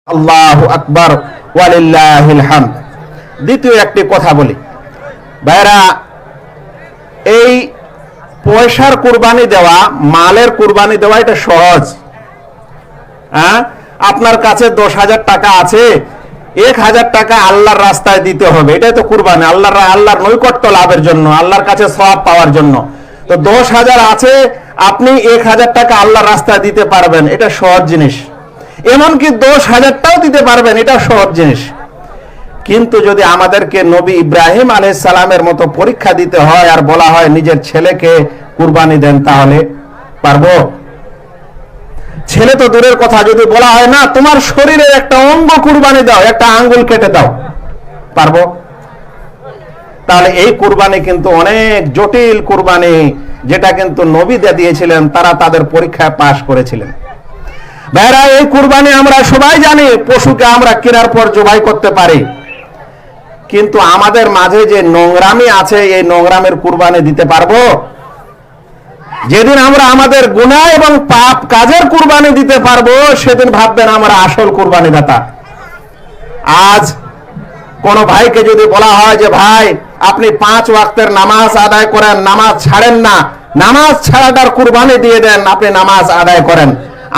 আল্লাহু আকবার ওয়ালিল্লাহিল হামদ। দ্বিতীয় একটি কথা বলি ভাইরা, এই পয়সার কুরবানি দেওয়া, মালের কুরবানি দেওয়া এটা সহজ। আপনার কাছে 10,000 টাকা আছে, 1,000 টাকা আল্লাহর রাস্তায় দিতে হবে, এটাই তো কুরবানি। আল্লাহর নৈকট্য লাভের জন্য, আল্লাহর কাছে সওয়াব পাওয়ার জন্য। তো 10,000 আছে, আপনি 1,000 টাকা আল্লাহর রাস্তায় দিতে পারবেন, এটা সহজ জিনিস। এমনকি 10,000টাও দিতে পারবেন, এটা সহজ জিনিস। কিন্তু যদি আমাদেরকে নবী ইব্রাহিম আলাইহিস সালামের মতো পরীক্ষা দিতে হয় আর বলা হয় নিজের ছেলেকে কুরবানি দেন, তাহলে পারবো? ছেলে তো দূরের কথা, যদি বলা হয় না তোমার শরীরের একটা অঙ্গ কুরবানি দাও, একটা আঙ্গুল কেটে দাও, পারবো? তাহলে এই কুরবানি কিন্তু অনেক জটিল কুরবানি, যেটা কিন্তু নবীরা দিয়েছিলেন, তারা তাদের পরীক্ষায় পাশ করেছিলেন। ভাইরা, এই কুরবানি আমরা সবাই জানি, পশুকে আমরা কেনার পর জবাই করতে পারি, কিন্তু আমাদের মাঝে যে নোংরামি আছে, এই নোংরামের কুরবানি দিতে পারবো? যেদিন আমরা আমাদের গুনাহ এবং পাপ কাজের কুরবানি দিতে পারবো, সেদিন ভাববেন আমরা আসল কুরবানি দাতা। আজ কোন ভাইকে যদি বলা হয় যে ভাই আপনি 5 ওয়াক্তের নামাজ আদায় করেন, নামাজ ছাড়েন না, নামাজ ছাড়াটার কুরবানি দিয়ে দেন, আপনি নামাজ আদায় করেন,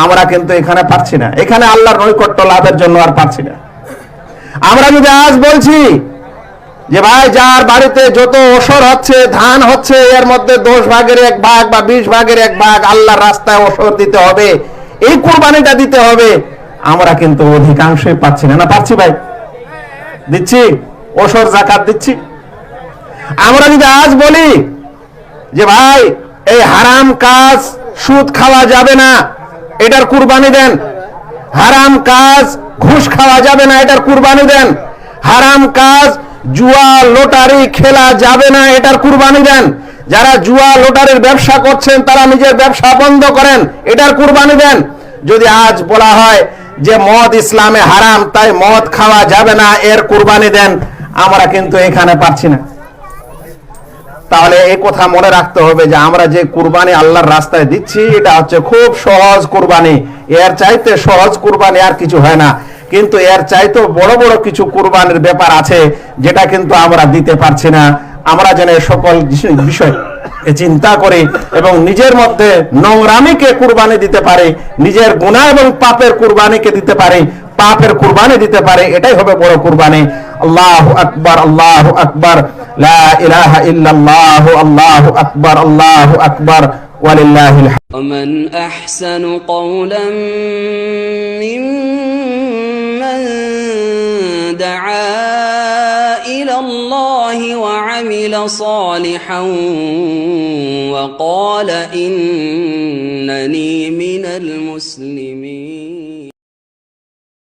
আমরা কিন্তু এখানে পারছি না। এখানে আল্লাহর নৈকট্য লাভের জন্য আর পারছি না। আমরা যদি আজ বলছি যে ভাই যার বাড়িতে যত ওসর হচ্ছে, ধান হচ্ছে, এর মধ্যে 10 ভাগের 1 ভাগ বা 20 ভাগের 1 ভাগ আল্লাহর রাস্তায় ওসর দিতে হবে, এই কুরবানিটা দিতে হবে, আমরা কিন্তু অধিকাংশই পাচ্ছি না। না পাচ্ছি ভাই? দিচ্ছি, ওসর যাকাত দিচ্ছি। আমরা যদি আজ বলি যে ভাই এই হারাম কাজ, সুদ খাওয়া যাবে না, এটার কুরবানি দেন, হারাম কাজ ঘুষ খাওয়া যাবে না, এটার কুরবানি দেন, হারাম কাজ জুয়া লটারি খেলা যাবে না, এটার কুরবানি দেন, যারা জুয়া লটারির ব্যবসা করছেন তারা নিজের ব্যবসা বন্ধ করেন, এটার কুরবানি দেন। যদি আজ বলা হয় যে মদ ইসলামে হারাম, তাই মদ খাওয়া যাবে না, এর কুরবানি দেন, আমরা কিন্তু এখানে পারছি না। তাহলে এই কথা মনে রাখতে হবে যে আমরা যে কুরবানি আল্লাহর রাস্তায় দিচ্ছি, এটা হচ্ছে খুব সহজ কুরবানি। এর চাইতে সহজ কুরবানি আর কিছু হয় না। কিন্তু এর চাইতে বড় বড় কিছু কুরবানির ব্যাপার আছে, যেটা কিন্তু আমরা দিতে পারছি না। আমরা যেন সকল বিষয় চিন্তা করি এবং নিজের মধ্যে নোংরামিকে কুরবানি দিতে পারি, নিজের গুনাহ এবং পাপের কুরবানিকে দিতে পারি, পাপের কুরবানি দিতে পারে, এটাই হবে বড় কুরবানি। আল্লাহু আকবার, আল্লাহু আকবার, লা ইলাহা ইল্লাল্লাহু, আল্লাহু আকবার, আল্লাহু আকবার, ওয়ালিল্লাহিল হামদ। ومن أحسن قولا ممن دعا إلى الله وعمل صالحا وقال إنني من المسلمين